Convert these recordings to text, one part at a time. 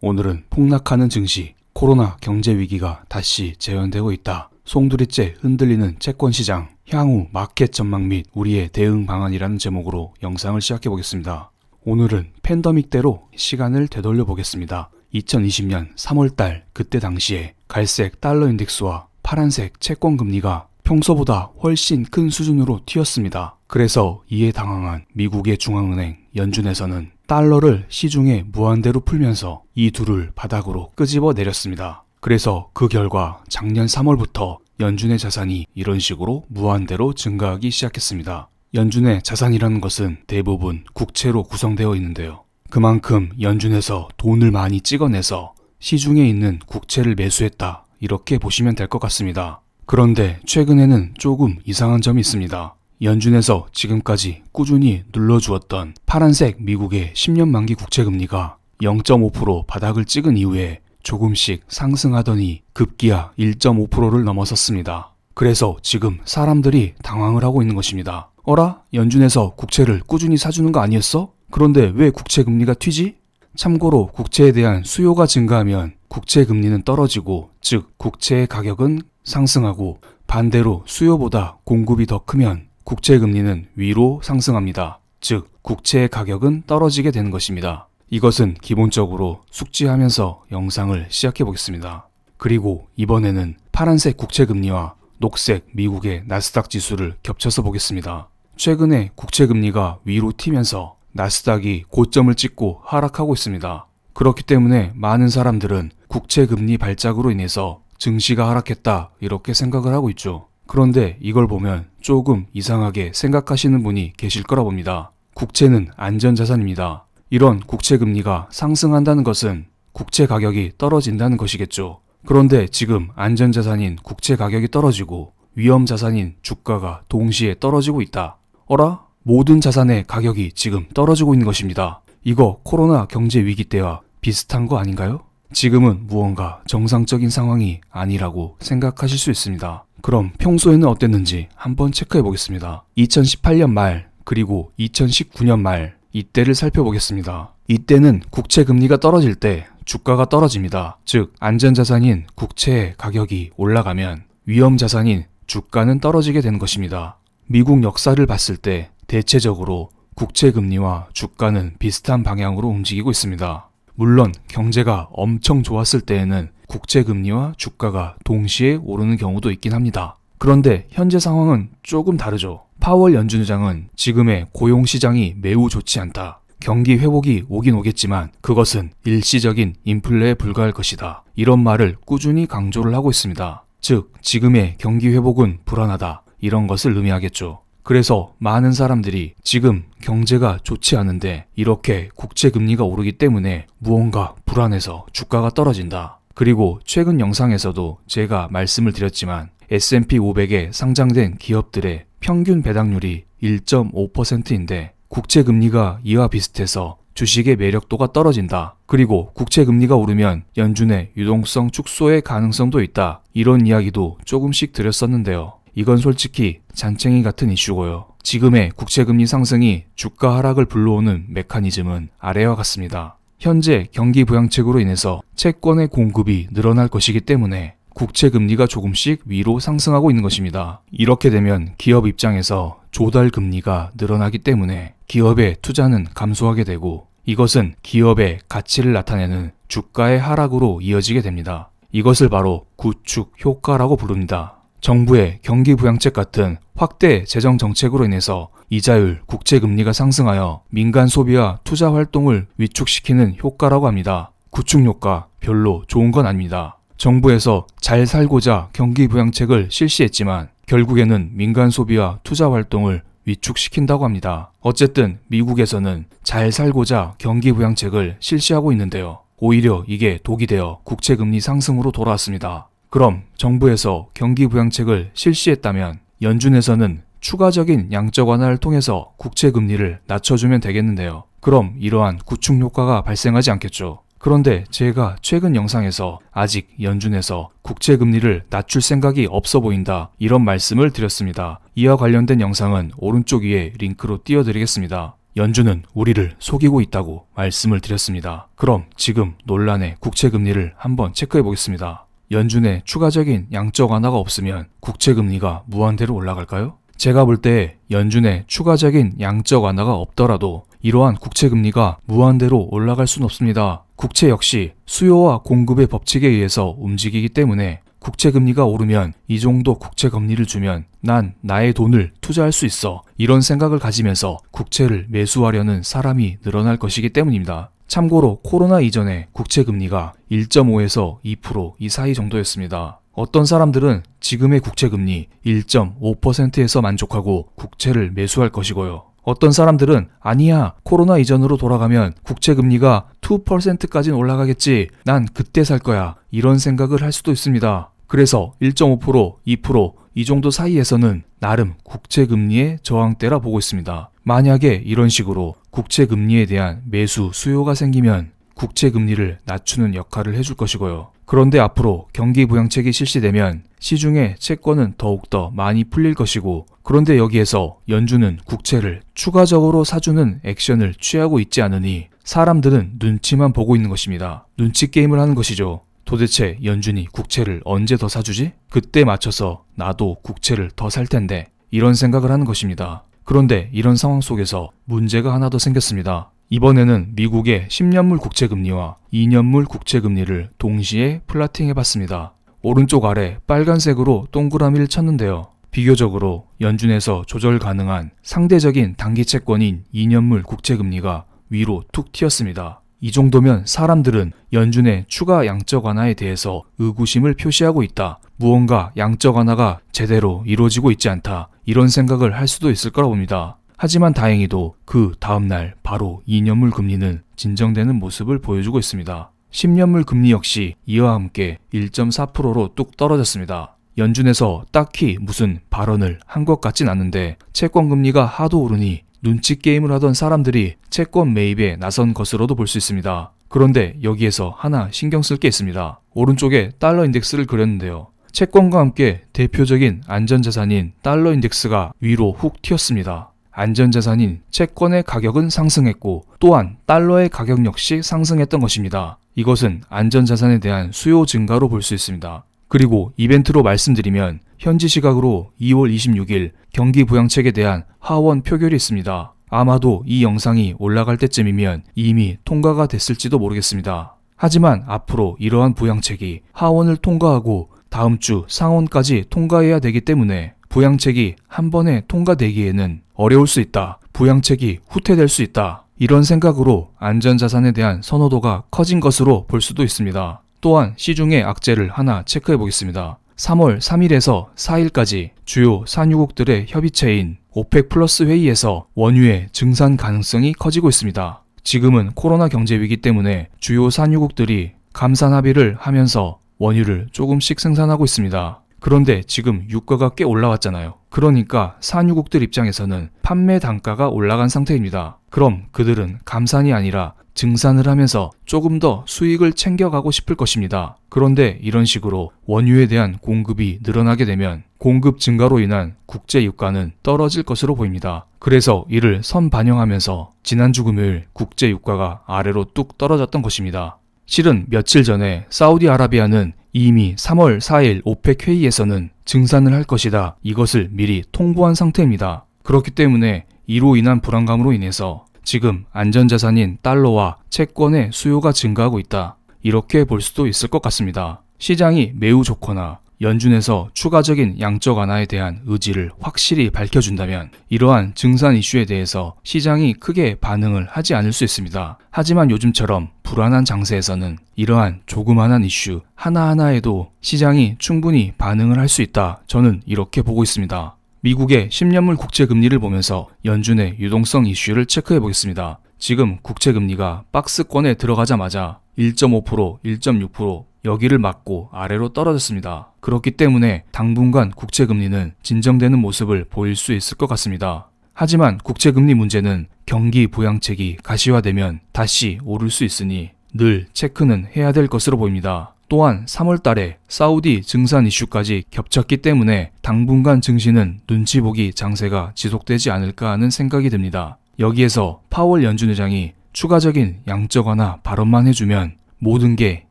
오늘은 폭락하는 증시, 코로나 경제 위기가 다시 재현되고 있다. 송두리째 흔들리는 채권시장, 향후 마켓 전망 및 우리의 대응 방안이라는 제목으로 영상을 시작해 보겠습니다. 오늘은 팬데믹대로 시간을 되돌려 보겠습니다. 2020년 3월달 그때 당시에 갈색 달러 인덱스와 파란색 채권 금리가 평소보다 훨씬 큰 수준으로 튀었습니다. 그래서 이에 당황한 미국의 중앙은행 연준에서는 달러를 시중에 무한대로 풀면서 이 둘을 바닥으로 끄집어 내렸습니다. 그래서 그 결과 작년 3월부터 연준의 자산이 이런 식으로 무한대로 증가하기 시작했습니다. 연준의 자산이라는 것은 대부분 국채로 구성되어 있는데요. 그만큼 연준에서 돈을 많이 찍어내서 시중에 있는 국채를 매수했다, 이렇게 보시면 될 것 같습니다. 그런데 최근에는 조금 이상한 점이 있습니다. 연준에서 지금까지 꾸준히 눌러주었던 파란색 미국의 10년 만기 국채 금리가 0.5% 바닥을 찍은 이후에 조금씩 상승하더니 급기야 1.5%를 넘어섰습니다. 그래서 지금 사람들이 당황을 하고 있는 것입니다. 어라? 연준에서 국채를 꾸준히 사주는 거 아니었어? 그런데 왜 국채 금리가 튀지? 참고로 국채에 대한 수요가 증가하면 국채 금리는 떨어지고, 즉 국채의 가격은 상승하고, 반대로 수요보다 공급이 더 크면 국채 금리는 위로 상승합니다. 즉 국채의 가격은 떨어지게 되는 것입니다. 이것은 기본적으로 숙지하면서 영상을 시작해 보겠습니다. 그리고 이번에는 파란색 국채 금리와 녹색 미국의 나스닥 지수를 겹쳐서 보겠습니다. 최근에 국채 금리가 위로 튀면서 나스닥이 고점을 찍고 하락하고 있습니다. 그렇기 때문에 많은 사람들은 국채 금리 발작으로 인해서 증시가 하락했다, 이렇게 생각을 하고 있죠. 그런데 이걸 보면 조금 이상하게 생각하시는 분이 계실 거라 봅니다. 국채는 안전자산입니다. 이런 국채 금리가 상승한다는 것은 국채 가격이 떨어진다는 것이겠죠. 그런데 지금 안전자산인 국채 가격이 떨어지고 위험자산인 주가가 동시에 떨어지고 있다. 어라? 모든 자산의 가격이 지금 떨어지고 있는 것입니다. 이거 코로나 경제 위기 때와 비슷한 거 아닌가요? 지금은 무언가 정상적인 상황이 아니라고 생각하실 수 있습니다. 그럼 평소에는 어땠는지 한번 체크해 보겠습니다. 2018년 말 그리고 2019년 말 이때를 살펴보겠습니다. 이때는 국채 금리가 떨어질 때 주가가 떨어집니다. 즉 안전자산인 국채의 가격이 올라가면 위험자산인 주가는 떨어지게 되는 것입니다. 미국 역사를 봤을 때 대체적으로 국채 금리와 주가는 비슷한 방향으로 움직이고 있습니다. 물론 경제가 엄청 좋았을 때에는 국채 금리와 주가가 동시에 오르는 경우도 있긴 합니다. 그런데 현재 상황은 조금 다르죠. 파월 연준 의장은 지금의 고용 시장이 매우 좋지 않다. 경기 회복이 오긴 오겠지만 그것은 일시적인 인플레에 불과할 것이다. 이런 말을 꾸준히 강조를 하고 있습니다. 즉 지금의 경기 회복은 불안하다, 이런 것을 의미하겠죠. 그래서 많은 사람들이 지금 경제가 좋지 않은데 이렇게 국채 금리가 오르기 때문에 무언가 불안해서 주가가 떨어진다. 그리고 최근 영상에서도 제가 말씀을 드렸지만 S&P 500에 상장된 기업들의 평균 배당률이 1.5%인데 국채 금리가 이와 비슷해서 주식의 매력도가 떨어진다. 그리고 국채 금리가 오르면 연준의 유동성 축소의 가능성도 있다. 이런 이야기도 조금씩 드렸었는데요. 이건 솔직히 잔챙이 같은 이슈고요. 지금의 국채금리 상승이 주가 하락을 불러오는 메커니즘은 아래와 같습니다. 현재 경기 부양책으로 인해서 채권의 공급이 늘어날 것이기 때문에 국채금리가 조금씩 위로 상승하고 있는 것입니다. 이렇게 되면 기업 입장에서 조달 금리가 늘어나기 때문에 기업의 투자는 감소하게 되고, 이것은 기업의 가치를 나타내는 주가의 하락으로 이어지게 됩니다. 이것을 바로 구축 효과라고 부릅니다. 정부의 경기 부양책 같은 확대 재정 정책으로 인해서 이자율, 국채 금리가 상승하여 민간 소비와 투자 활동을 위축시키는 효과라고 합니다. 구축 효과 별로 좋은 건 아닙니다. 정부에서 잘 살고자 경기 부양책을 실시했지만 결국에는 민간 소비와 투자 활동을 위축시킨다고 합니다. 어쨌든 미국에서는 잘 살고자 경기 부양책을 실시하고 있는데요. 오히려 이게 독이 되어 국채 금리 상승으로 돌아왔습니다. 그럼 정부에서 경기 부양책을 실시했다면 연준에서는 추가적인 양적 완화를 통해서 국채 금리를 낮춰주면 되겠는데요. 그럼 이러한 구축 효과가 발생하지 않겠죠. 그런데 제가 최근 영상에서 아직 연준에서 국채 금리를 낮출 생각이 없어 보인다, 이런 말씀을 드렸습니다. 이와 관련된 영상은 오른쪽 위에 링크로 띄워드리겠습니다. 연준은 우리를 속이고 있다고 말씀을 드렸습니다. 그럼 지금 논란의 국채금리를 한번 체크해 보겠습니다. 연준의 추가적인 양적 완화가 없으면 국채금리가 무한대로 올라갈까요? 제가 볼 때 연준의 추가적인 양적 완화가 없더라도 이러한 국채금리가 무한대로 올라갈 수는 없습니다. 국채 역시 수요와 공급의 법칙에 의해서 움직이기 때문에 국채금리가 오르면 이 정도 국채금리를 주면 난 나의 돈을 투자할 수 있어. 이런 생각을 가지면서 국채를 매수하려는 사람이 늘어날 것이기 때문입니다. 참고로 코로나 이전에 국채금리가 1.5에서 2% 이 사이 정도였습니다. 어떤 사람들은 지금의 국채금리 1.5%에서 만족하고 국채를 매수할 것이고요. 어떤 사람들은 아니야, 코로나 이전으로 돌아가면 국채금리가 2%까지는 올라가겠지. 난 그때 살 거야. 이런 생각을 할 수도 있습니다. 그래서 1.5%, 2% 이 정도 사이에서는 나름 국채금리의 저항대라 보고 있습니다. 만약에 이런 식으로 국채금리에 대한 매수 수요가 생기면 국채금리를 낮추는 역할을 해줄 것이고요. 그런데 앞으로 경기 부양책이 실시되면 시중의 채권은 더욱더 많이 풀릴 것이고, 그런데 여기에서 연준은 국채를 추가적으로 사주는 액션을 취하고 있지 않으니 사람들은 눈치만 보고 있는 것입니다. 눈치 게임을 하는 것이죠. 도대체 연준이 국채를 언제 더 사주지? 그때 맞춰서 나도 국채를 더 살 텐데, 이런 생각을 하는 것입니다. 그런데 이런 상황 속에서 문제가 하나 더 생겼습니다. 이번에는 미국의 10년물 국채금리와 2년물 국채금리를 동시에 플라팅해봤습니다. 오른쪽 아래 빨간색으로 동그라미를 쳤는데요. 비교적으로 연준에서 조절 가능한 상대적인 단기 채권인 2년물 국채금리가 위로 툭 튀었습니다. 이 정도면 사람들은 연준의 추가 양적 완화에 대해서 의구심을 표시하고 있다. 무언가 양적 완화가 제대로 이루어지고 있지 않다. 이런 생각을 할 수도 있을 거라 봅니다. 하지만 다행히도 그 다음날 바로 2년물 금리는 진정되는 모습을 보여주고 있습니다. 10년물 금리 역시 이와 함께 1.4%로 뚝 떨어졌습니다. 연준에서 딱히 무슨 발언을 한 것 같진 않는데 채권 금리가 하도 오르니 눈치 게임을 하던 사람들이 채권 매입에 나선 것으로도 볼 수 있습니다. 그런데 여기에서 하나 신경 쓸 게 있습니다. 오른쪽에 달러 인덱스를 그렸는데요. 채권과 함께 대표적인 안전자산인 달러 인덱스가 위로 훅 튀었습니다. 안전자산인 채권의 가격은 상승했고 또한 달러의 가격 역시 상승했던 것입니다. 이것은 안전자산에 대한 수요 증가로 볼 수 있습니다. 그리고 이벤트로 말씀드리면 현지 시각으로 2월 26일 경기 부양책에 대한 하원 표결이 있습니다. 아마도 이 영상이 올라갈 때쯤이면 이미 통과가 됐을지도 모르겠습니다. 하지만 앞으로 이러한 부양책이 하원을 통과하고 다음 주 상원까지 통과해야 되기 때문에 부양책이 한 번에 통과되기에는 어려울 수 있다. 부양책이 후퇴될 수 있다. 이런 생각으로 안전자산에 대한 선호도가 커진 것으로 볼 수도 있습니다. 또한 시중의 악재를 하나 체크해 보겠습니다. 3월 3일에서 4일까지 주요 산유국들의 협의체인 오펙 플러스 회의에서 원유의 증산 가능성이 커지고 있습니다. 지금은 코로나 경제 위기 때문에 주요 산유국들이 감산 합의를 하면서 원유를 조금씩 생산하고 있습니다. 그런데 지금 유가가 꽤 올라왔잖아요. 그러니까 산유국들 입장에서는 판매 단가가 올라간 상태입니다. 그럼 그들은 감산이 아니라 증산을 하면서 조금 더 수익을 챙겨가고 싶을 것입니다. 그런데 이런 식으로 원유에 대한 공급이 늘어나게 되면 공급 증가로 인한 국제 유가는 떨어질 것으로 보입니다. 그래서 이를 선반영하면서 지난주 금요일 국제 유가가 아래로 뚝 떨어졌던 것입니다. 실은 며칠 전에 사우디아라비아는 이미 3월 4일 오펙 회의에서는 증산을 할 것이다. 이것을 미리 통보한 상태입니다. 그렇기 때문에 이로 인한 불안감으로 인해서 지금 안전자산인 달러와 채권의 수요가 증가하고 있다. 이렇게 볼 수도 있을 것 같습니다. 시장이 매우 좋거나 연준에서 추가적인 양적 완화에 대한 의지를 확실히 밝혀준다면 이러한 증산 이슈에 대해서 시장이 크게 반응을 하지 않을 수 있습니다. 하지만 요즘처럼 불안한 장세에서는 이러한 조그만한 이슈 하나하나에도 시장이 충분히 반응을 할 수 있다. 저는 이렇게 보고 있습니다. 미국의 10년물 국채금리를 보면서 연준의 유동성 이슈를 체크해 보겠습니다. 지금 국채금리가 박스권에 들어가자마자 1.5%, 1.6% 여기를 맞고 아래로 떨어졌습니다. 그렇기 때문에 당분간 국채금리는 진정되는 모습을 보일 수 있을 것 같습니다. 하지만 국채금리 문제는 경기 부양책이 가시화되면 다시 오를 수 있으니 늘 체크는 해야 될 것으로 보입니다. 또한 3월 달에 사우디 증산 이슈까지 겹쳤기 때문에 당분간 증시는 눈치 보기 장세가 지속되지 않을까 하는 생각이 듭니다. 여기에서 파월 연준 의장이 추가적인 양적 완화 발언만 해주면 모든 게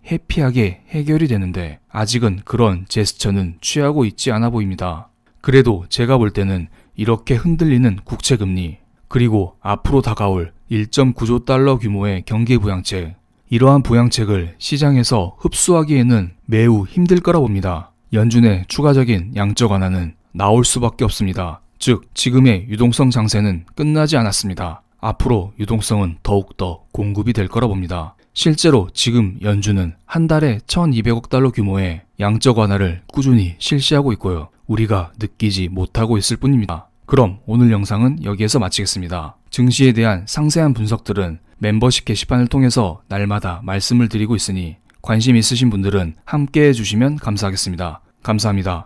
해피하게 해결이 되는데 아직은 그런 제스처는 취하고 있지 않아 보입니다. 그래도 제가 볼 때는 이렇게 흔들리는 국채금리, 그리고 앞으로 다가올 1.9조 달러 규모의 경기부양책, 이러한 부양책을 시장에서 흡수하기에는 매우 힘들 거라 봅니다. 연준의 추가적인 양적 완화는 나올 수밖에 없습니다. 즉, 지금의 유동성 장세는 끝나지 않았습니다. 앞으로 유동성은 더욱더 공급이 될 거라 봅니다. 실제로 지금 연준은 한 달에 1200억 달러 규모의 양적 완화를 꾸준히 실시하고 있고요. 우리가 느끼지 못하고 있을 뿐입니다. 그럼 오늘 영상은 여기에서 마치겠습니다. 증시에 대한 상세한 분석들은 멤버십 게시판을 통해서 날마다 말씀을 드리고 있으니 관심 있으신 분들은 함께 해주시면 감사하겠습니다. 감사합니다.